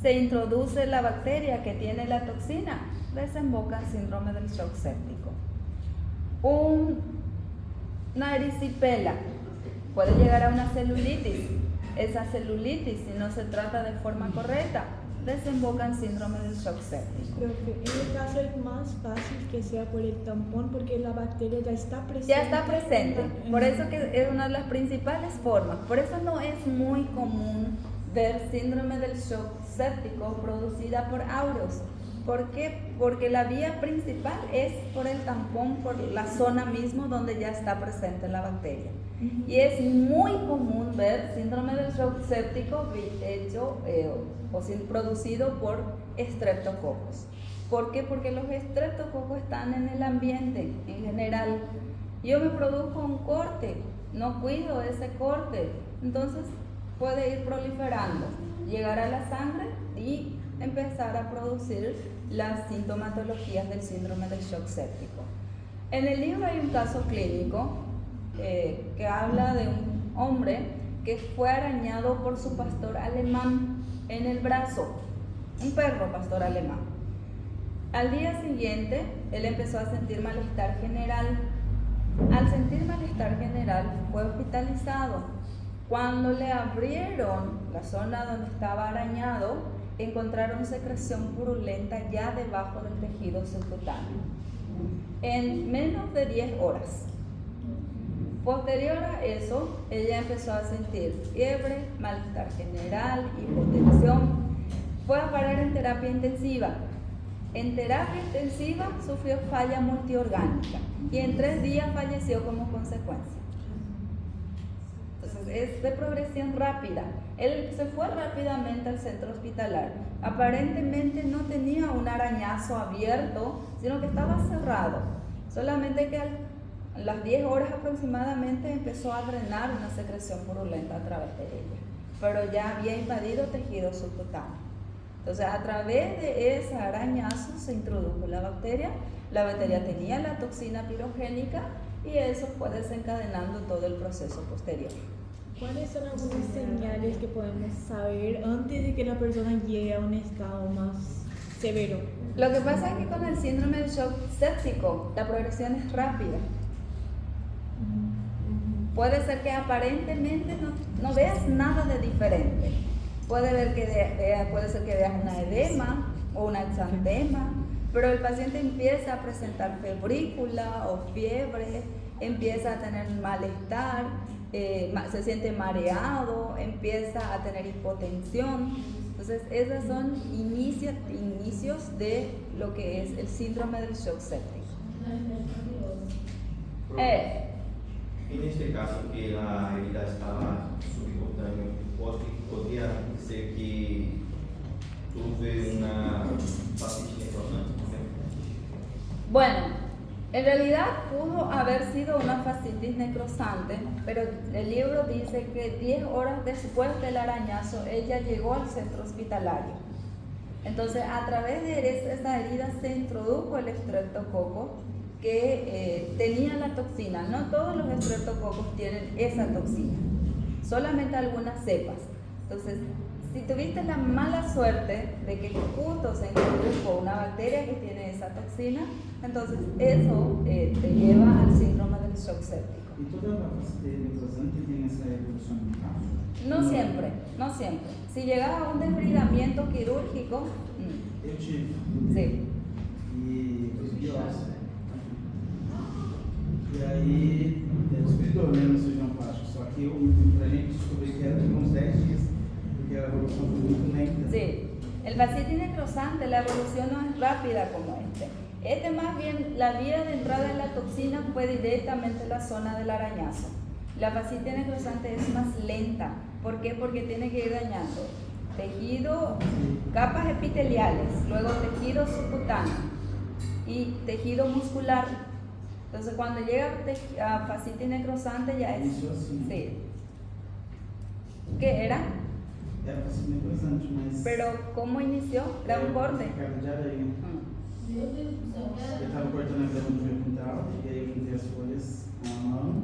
se introduce la bacteria que tiene la toxina, desemboca en síndrome del shock séptico. Una erisipela puede llegar a una celulitis, esa celulitis, si no se trata de forma correcta, desemboca en síndrome del shock séptico. Profe, en el caso es más fácil que sea por el tampón porque la bacteria ya está presente. Ya está presente, por eso que es una de las principales formas. Por eso no es muy común ver síndrome del shock séptico producida por aureus. ¿Por qué? Porque la vía principal es por el tampón, por la zona mismo donde ya está presente la bacteria. Y es muy común ver síndrome del shock séptico producido por estreptococos. ¿Por qué? Porque los estreptococos están en el ambiente en general. Yo me produzco un corte, no cuido ese corte, entonces puede ir proliferando, llegar a la sangre y empezar a producir las sintomatologías del síndrome del shock séptico. En el libro hay un caso clínico que habla de un hombre que fue arañado por su pastor alemán en el brazo, un perro pastor alemán. Al día siguiente, él empezó a sentir malestar general. Al sentir malestar general, fue hospitalizado. Cuando le abrieron la zona donde estaba arañado, encontraron secreción purulenta ya debajo del tejido subcutáneo, en menos de 10 horas. Posterior a eso, ella empezó a sentir fiebre, malestar general, hipotensión. Fue a parar en terapia intensiva. En terapia intensiva sufrió falla multiorgánica y en 3 días falleció como consecuencia. Entonces es de progresión rápida. Él se fue rápidamente al centro hospitalario. Aparentemente no tenía un arañazo abierto, sino que estaba cerrado. Solamente que a las 10 horas aproximadamente empezó a drenar una secreción purulenta a través de ella, pero ya había invadido tejido subcutáneo. Entonces, a través de ese arañazo se introdujo la bacteria tenía la toxina pirogénica y eso fue desencadenando todo el proceso posterior. ¿Cuáles son algunas señales que podemos saber antes de que la persona llegue a un estado más severo? Lo que pasa es que con el síndrome del shock séptico la progresión es rápida. Puede ser que aparentemente no veas nada de diferente. Puede ser que veas una edema o una exantema, pero el paciente empieza a presentar febrícula o fiebre, empieza a tener malestar, se siente mareado, empieza a tener hipotensión. Entonces, esos son inicios de lo que es el síndrome del shock séptico. En este caso que la herida estaba subcutánea, podría ser que tuve una fascitis necrosante. Bueno, en realidad pudo haber sido una fascitis necrosante, pero el libro dice que 10 horas después del arañazo ella llegó al centro hospitalario. Entonces, a través de esa herida se introdujo el estreptococo que tenía la toxina. No todos los estreptococos tienen esa toxina, solamente algunas cepas. Entonces, si tuviste la mala suerte de que justo se introdujo una bacteria que tiene esa toxina, entonces eso te lleva al síndrome del shock séptico. ¿Y toda la fascitis necrosante tiene esa evolución? No siempre, no siempre. Si llegaba a un desbridamiento quirúrgico, Eu tive. sí. E fiz biópsia. E aí, descuidou, né, no cirurgião plástico. Só que pra gente descobrir que era de uns 10 dias, porque a evolução foi muito lenta. Sí, el fascitis necrosante, la evolución no es rápida como este más bien, la vía de entrada de la toxina fue directamente en la zona del arañazo. La fascitis necrosante es más lenta. ¿Por qué? Porque tiene que ir dañando tejido, capas epiteliales, luego tejido subcutáneo y tejido muscular. Entonces, cuando llega a fascitis necrosante ya es... Inició assim. Sí. ¿Qué era? Era fascitis necrosante, mas... Pero, ¿cómo inició? Era un corte. Carga de aranha. Meu Deus do céu, Eu estava cortando a grama do meu quintal, e aí eu juntei as folhas com a mão,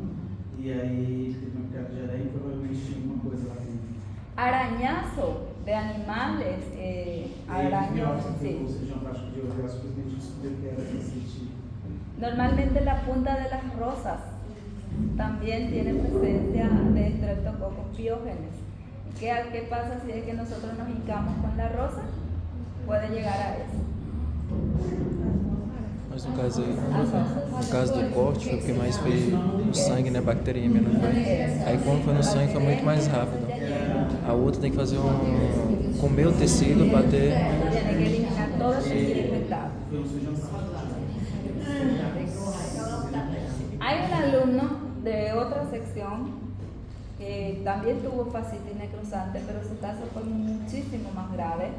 e aí teve uma picada de aranha e provavelmente tinha alguma coisa lá dentro. Arañazo de animales, arañas, O sí. cirurgião plástico de Osasco simplesmente descobriu que era fascite. Normalmente la punta de las rosas también tiene presencia de estreptococos piógenes. ¿Qué pasa si es que nosotros nos hincamos con la rosa? Puede llegar a eso. Mas no caso do corte, foi porque mais foi no sangue, né? Bacteriêmia, não foi? Aí quando foi no sangue foi muito mais rápido. A outra tem que fazer comer o tecido para ter. Tiene que eliminar todo el tejido infectado. Foi um sujão Hay un alumno de otra sección que también tuvo fascitis necrosante, pero su caso fue muchísimo más grave,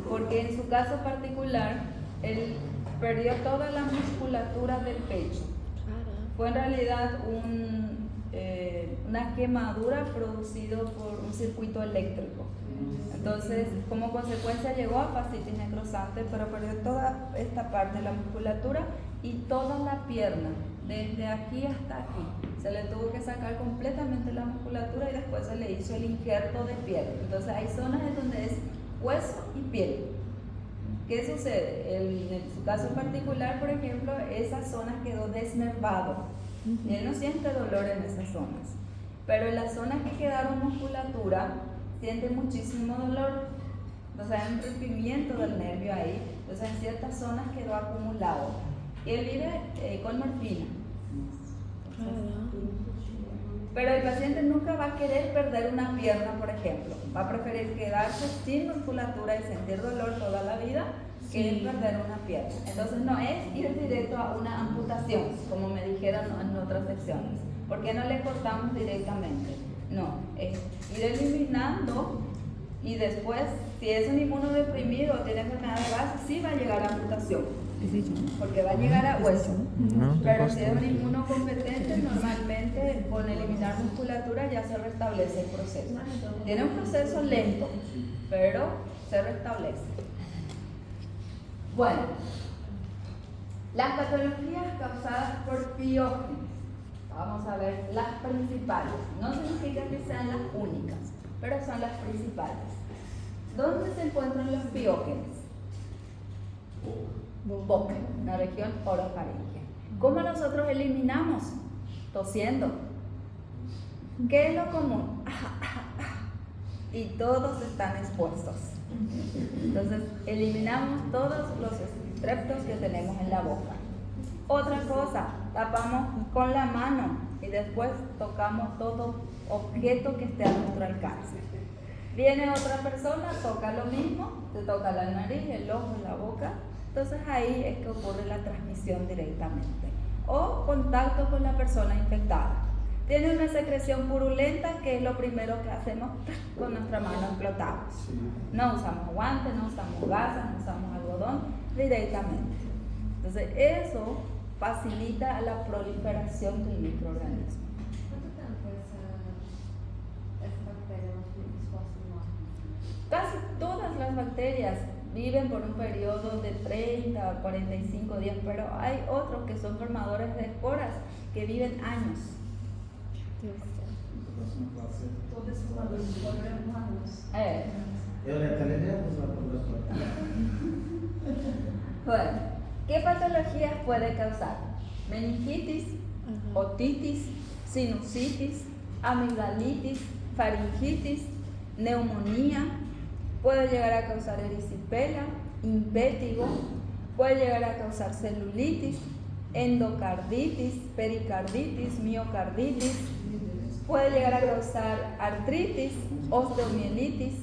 porque en su caso particular, él perdió toda la musculatura del pecho. Fue en realidad una quemadura producida por un circuito eléctrico. Entonces, como consecuencia llegó a fascitis necrosante, pero perdió toda esta parte de la musculatura y toda la pierna, desde aquí hasta aquí. Se le tuvo que sacar completamente la musculatura y después se le hizo el injerto de piel. Entonces hay zonas en donde es hueso y piel. ¿Qué sucede? En su caso particular, por ejemplo, esa zona quedó desnervado. Y él no siente dolor en esas zonas. Pero en las zonas que quedaron musculatura, siente muchísimo dolor. Entonces hay un rompimiento del nervio ahí. Entonces en ciertas zonas quedó acumulado. Y él vive con morfina. Pero el paciente nunca va a querer perder una pierna, por ejemplo. Va a preferir quedarse sin musculatura y sentir dolor toda la vida que perder una pierna. Entonces no es ir directo a una amputación, como me dijeron en otras secciones. ¿Por qué no le cortamos directamente? No, es ir eliminando y después, si es un inmunodeprimido o tiene enfermedad de base, sí va a llegar a amputación. Porque va a llegar a hueso. Pero si es un inmunocompetente, normalmente con eliminar musculatura ya se restablece el proceso. Tiene un proceso lento, pero se restablece. Bueno, las patologías causadas por piógenes. Vamos a ver las principales. No significa que sean las únicas, pero son las principales. ¿Dónde se encuentran los piógenes? Boca, la región orofaringea. ¿Cómo nosotros eliminamos? Tosiendo. ¿Qué es lo común? Y todos están expuestos. Entonces, eliminamos todos los estreptos que tenemos en la boca. Otra cosa, tapamos con la mano y después tocamos todo objeto que esté a nuestro alcance. Viene otra persona, toca lo mismo, te toca la nariz, el ojo, la boca. Entonces ahí es que ocurre la transmisión directamente. O contacto con la persona infectada. Tiene una secreción purulenta, que es lo primero que hacemos con nuestra mano explotamos. No usamos guantes, no usamos gasas, no usamos algodón, directamente. Entonces eso facilita la proliferación del microorganismo. ¿Cuánto tiempo esa bacteria expuesta no? Casi todas las bacterias viven por un periodo de 30 a 45 días, pero hay otros que son formadores de esporas que viven años. Todos os formadores de esporas levam anos. Eu até levamos lá para o laboratório. Bueno, ¿qué patologías puede causar? Meningitis, otitis, sinusitis, amigdalitis, faringitis, neumonía. Puede llegar a causar erisipela, impétigo, puede llegar a causar celulitis, endocarditis, pericarditis, miocarditis, puede llegar a causar artritis, osteomielitis,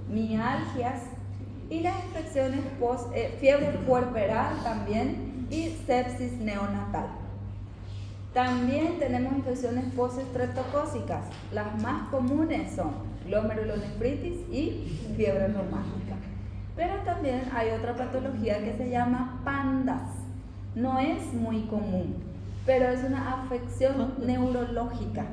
mialgias y las infecciones fiebre puerperal también y sepsis neonatal. También tenemos infecciones postestreptocócicas. Las más comunes son glomerulonefritis y fiebre reumática. Pero también hay otra patología que se llama pandas. No es muy común, pero es una afección neurológica.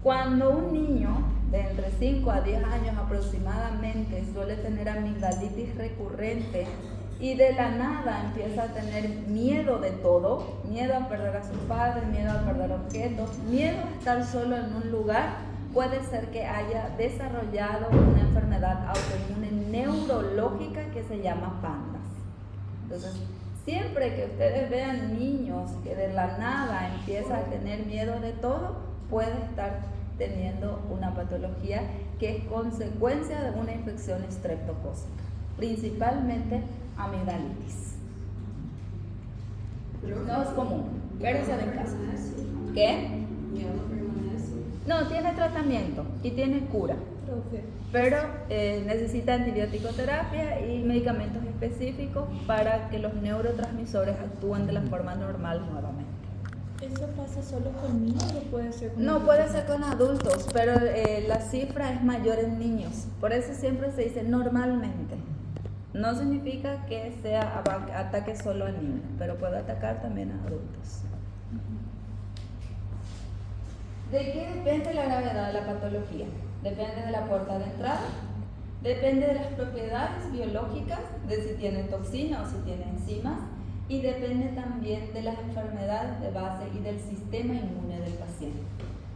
Cuando un niño de entre 5 a 10 años aproximadamente suele tener amigdalitis recurrente y de la nada empieza a tener miedo de todo, miedo a perder a sus padres, miedo a perder objetos, miedo a estar solo en un lugar, puede ser que haya desarrollado una enfermedad autoinmune neurológica que se llama pandas. Entonces, siempre que ustedes vean niños que de la nada empiezan a tener miedo de todo, puede estar teniendo una patología que es consecuencia de una infección estreptocócica, principalmente amigdalitis. No es común, pero se ven casos. ¿Qué? No, tiene tratamiento y tiene cura, Profe, pero necesita antibiótico-terapia y medicamentos específicos para que los neurotransmisores actúen de la forma normal nuevamente. ¿eso pasa solo con niños o puede ser con No, adultos? puede ser con adultos, pero la cifra es mayor en niños. Por eso siempre se dice normalmente. No significa que ataque solo a niños, pero puede atacar también a adultos. ¿De qué depende la gravedad de la patología? Depende de la puerta de entrada, depende de las propiedades biológicas, de si tiene toxina o si tiene enzimas, y depende también de las enfermedades de base y del sistema inmune del paciente.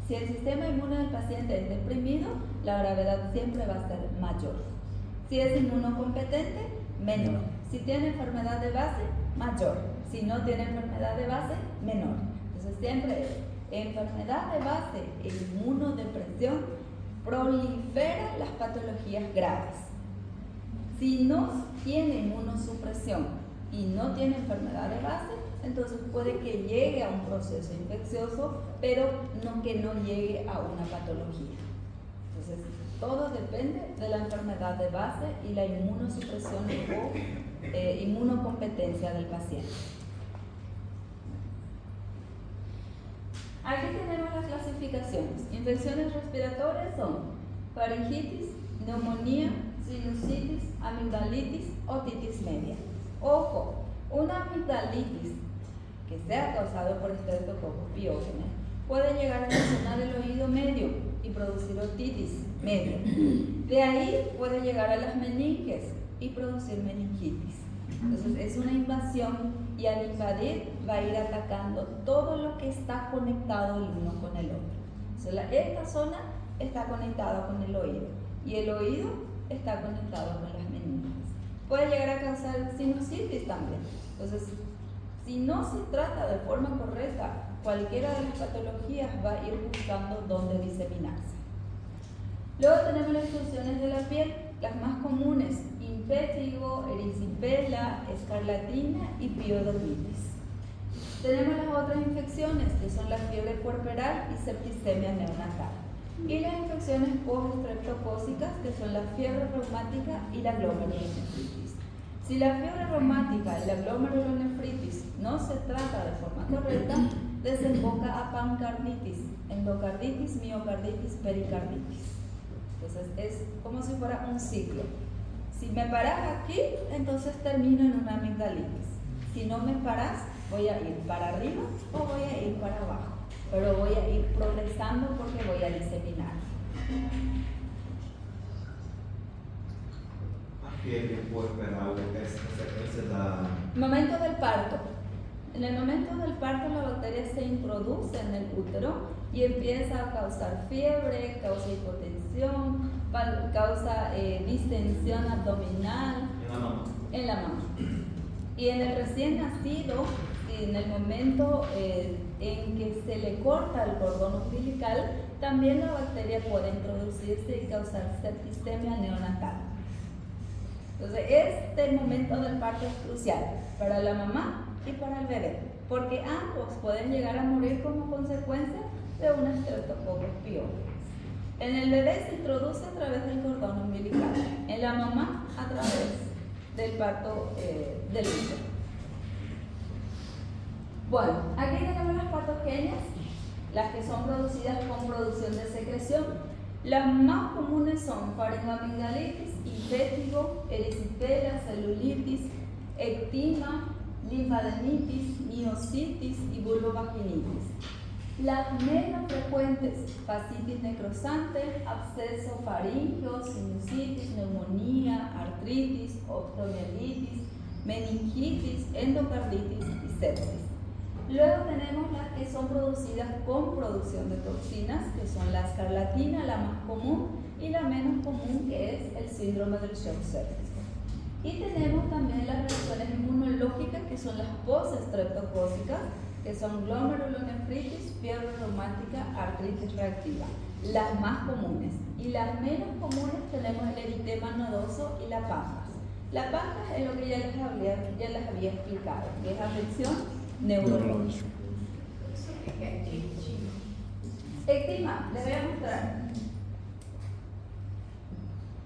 Si el sistema inmune del paciente es deprimido, la gravedad siempre va a ser mayor. Si es inmunocompetente, menor. Si tiene enfermedad de base, mayor. Si no tiene enfermedad de base, menor. Entonces siempre es enfermedad de base e inmunodepresión proliferan las patologías graves. Si no tiene inmunosupresión y no tiene enfermedad de base, entonces puede que llegue a un proceso infeccioso, pero que no llegue a una patología. Entonces, todo depende de la enfermedad de base y la inmunosupresión o inmunocompetencia del paciente. Aquí tenemos las clasificaciones. Infecciones respiratorias son faringitis, neumonía, sinusitis, amigdalitis, otitis media. Ojo, una amigdalitis que sea causada por Streptococcus pyogenes puede llegar a la zona del oído medio y producir otitis media. De ahí puede llegar a las meninges y producir meningitis. Entonces es una invasión y al invadir va a ir atacando todo lo que está conectado el uno con el otro. Entonces, esta zona está conectada con el oído y el oído está conectado con las meninges. Puede llegar a causar sinusitis también. Entonces, si no se trata de forma correcta, cualquiera de las patologías va a ir buscando dónde diseminarse. Luego tenemos las infecciones de la piel, las más comunes: impétigo, erisipela, escarlatina y piodermitis. Tenemos las otras infecciones, que son la fiebre puerperal y septicemia neonatal. Y las infecciones post-estreptocócicas, que son la fiebre reumática y la glomerulonefritis. Si la fiebre reumática y la glomerulonefritis no se trata de forma correcta, desemboca a pancarditis, endocarditis, miocarditis, pericarditis. Entonces es como si fuera un ciclo. Si me paras aquí, entonces termino en una amigdalitis. Si no me paras, voy a ir para arriba o voy a ir para abajo. Pero voy a ir progresando porque voy a diseminar. A fiebre puerperal es consecuencia da... Momento del parto. En el momento del parto la bacteria se introduce en el útero y empieza a causar fiebre, causa hipotensión, causa distensión abdominal en la mama. Y en el recién nacido, en el momento en que se le corta el cordón umbilical, también la bacteria puede introducirse y causar septicemia neonatal. Entonces, este momento del parto es crucial para la mamá y para el bebé, porque ambos pueden llegar a morir como consecuencia de una Streptococcus pyogenes. En el bebé se introduce a través del cordón umbilical, en la mamá a través del parto del útero. Bueno, aquí tenemos las patogenias, las que son producidas con producción de secreción. Las más comunes son faringoamigdalitis, impétigo, erisipela, celulitis, ectima, linfadenitis, miositis y vulvovaginitis. Las menos frecuentes: fascitis necrosante, absceso faríngeo, sinusitis, neumonía, artritis, oftalmomielitis, meningitis, endocarditis y sepsis. Luego tenemos las que son producidas con producción de toxinas, que son la escarlatina, la más común, y la menos común, que es el síndrome del shock séptico. Y tenemos también las reacciones inmunológicas, que son las post-estreptocócicas, que son glomerulonefritis, fiebre reumática, artritis reactiva. las más comunes. Y las menos comunes tenemos el eritema nodoso y la pampas. La pampas es lo que ya les había explicado, que es afección neurológica. Ectima, les voy a mostrar.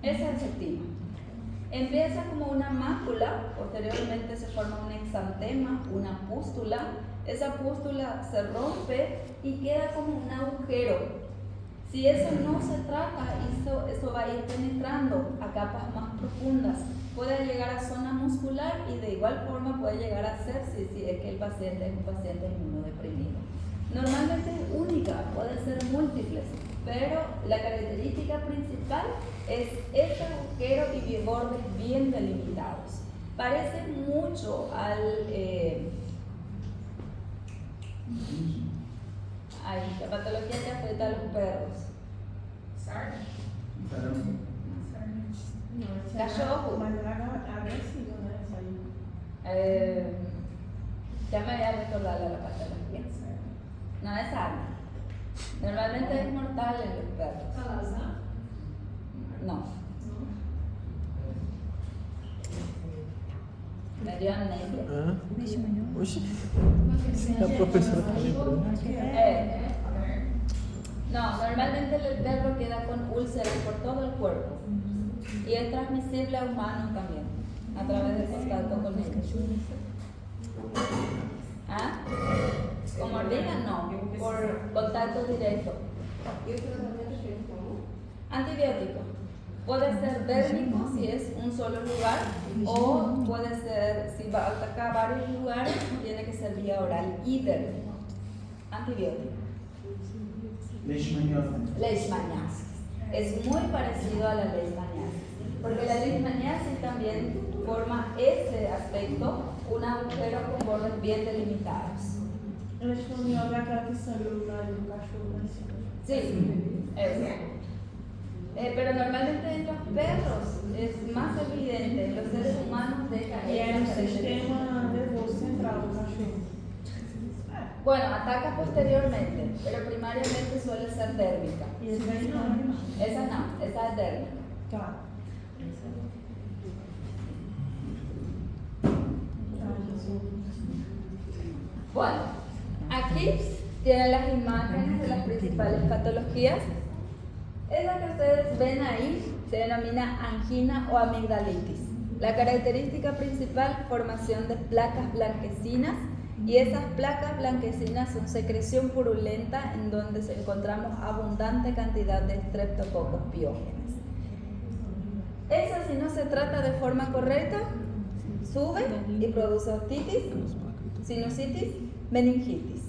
Esa es ectima. Empieza como una mácula, posteriormente se forma un exantema, una pústula. Esa pústula se rompe y queda como un agujero. Si eso no se trata, eso va a ir penetrando a capas más profundas. Puede llegar a zona muscular y de igual forma puede llegar a sepsis si es que el paciente es un paciente inmunodeprimido. Normalmente es única, puede ser múltiples, pero la característica principal es ese agujero y bordes bien delimitados. Parece mucho a la patología que afecta a los perros. Cachorro. Mas era agressivo, né? Isso aí. Ya me voy a recordar la patología. No es algo. Normalmente es mortal en los perros. No. Me dio amnesia. Oxi, a professora tá lembrando. No, normalmente el perro queda con úlceras por todo el cuerpo y es transmisible a humanos también a través del contacto con ellos. ¿Ah? ¿Con mordida? No, por contacto directo. Antibiótico. Puede ser dérmico si es un solo lugar o puede ser, si va a atacar varios lugares, tiene que ser vía oral y dérmico. Antibiótico. Leishmaniasis. Es muy parecido a la leishmaniasis, porque la leishmaniasis también forma ese aspecto, un agujero con bordes bien delimitados. Leishmaniose é aquela que sangra o nariz do cachorro, né? Sí, eso. Pero normalmente en los perros es más evidente, en los seres humanos deja E é no esa característica. sistema nervoso central do cachorro. Bueno, ataca posteriormente, pero primariamente suele ser dérmica. E esse daí não. Esa no, esa es dérmica. Tá. Bueno, aquí tienen las imágenes de las principales patologías. Esa que ustedes ven ahí se denomina angina o amigdalitis. La característica principal, formación de placas blanquecinas, y esas placas blanquecinas son secreción purulenta en donde encontramos abundante cantidad de streptococos piógenes. Esa, si no se trata de forma correcta, sube y produce otitis, sinusitis, meningitis.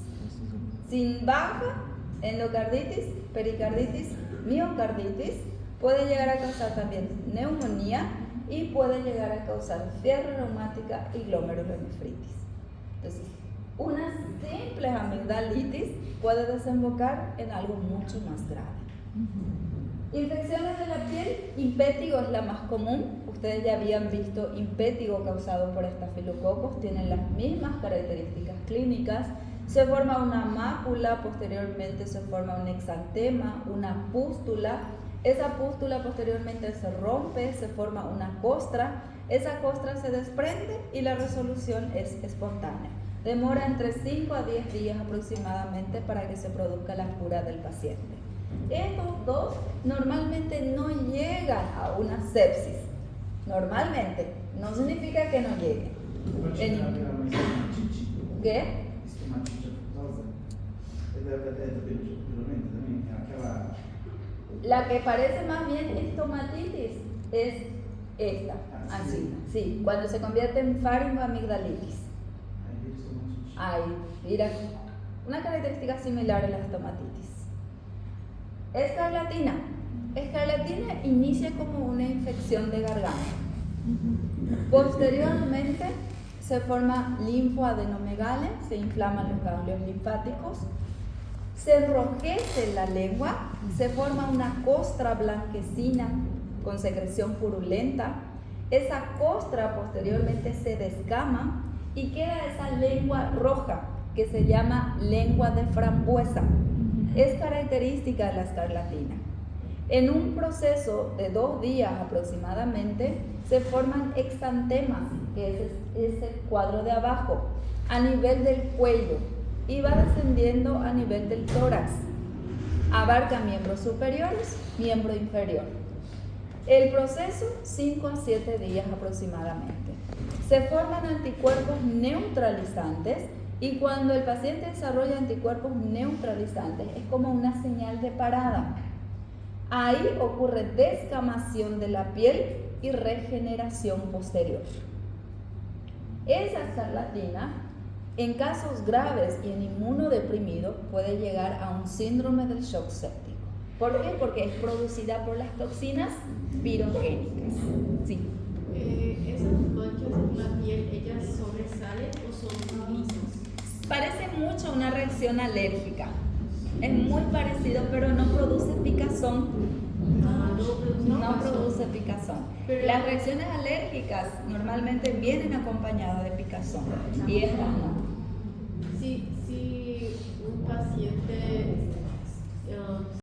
Sin baja, endocarditis, pericarditis, miocarditis, puede llegar a causar también neumonía y puede llegar a causar fiebre reumática y glomerulonefritis. Entonces, una simple amigdalitis puede desembocar en algo mucho más grave. Infecciones de la piel, impétigo es la más común. Ustedes ya habían visto impétigo causado por estafilococos, tienen las mismas características clínicas. Se forma una mácula, posteriormente se forma un exantema, una pústula. Esa pústula posteriormente se rompe, se forma una costra. Esa costra se desprende y la resolución es espontánea. Demora entre 5 a 10 días aproximadamente para que se produzca la cura del paciente. Estos dos normalmente no llegan a una sepsis. Normalmente, no significa que no lleguen. ¿Qué? Estomatite aftosa. É da purulenta também? É aquela. La que parece más bien estomatitis es esta, angina. Sí, cuando se convierte en faringoamigdalitis. Ahí, mira, una característica similar a la estomatitis. Escarlatina. Escarlatina inicia como una infección de garganta. Posteriormente se forma linfoadenomegale, se inflaman los ganglios linfáticos, se enrojece la lengua, se forma una costra blanquecina con secreción purulenta. Esa costra posteriormente se descama y queda esa lengua roja que se llama lengua de frambuesa. es característica de la escarlatina. En un proceso de 2 días aproximadamente se forman exantemas, que es ese cuadro de abajo, a nivel del cuello y va descendiendo a nivel del tórax. Abarca miembros superiores, miembro inferior. El proceso 5 a 7 días aproximadamente. Se forman anticuerpos neutralizantes y cuando el paciente desarrolla anticuerpos neutralizantes es como una señal de parada. Ahí ocurre descamación de la piel y regeneración posterior. Esa escarlatina, en casos graves y en inmunodeprimido, puede llegar a un síndrome del shock séptico. ¿Por qué? Porque es producida por las toxinas pirogénicas. Sí. ¿Esas manchas en la piel, ellas sobresalen o son lisas? Parece mucho a una reacción alérgica. Es muy parecido, pero no produce picazón. No produce picazón. Las reacciones alérgicas normalmente vienen acompañadas de picazón y estas no.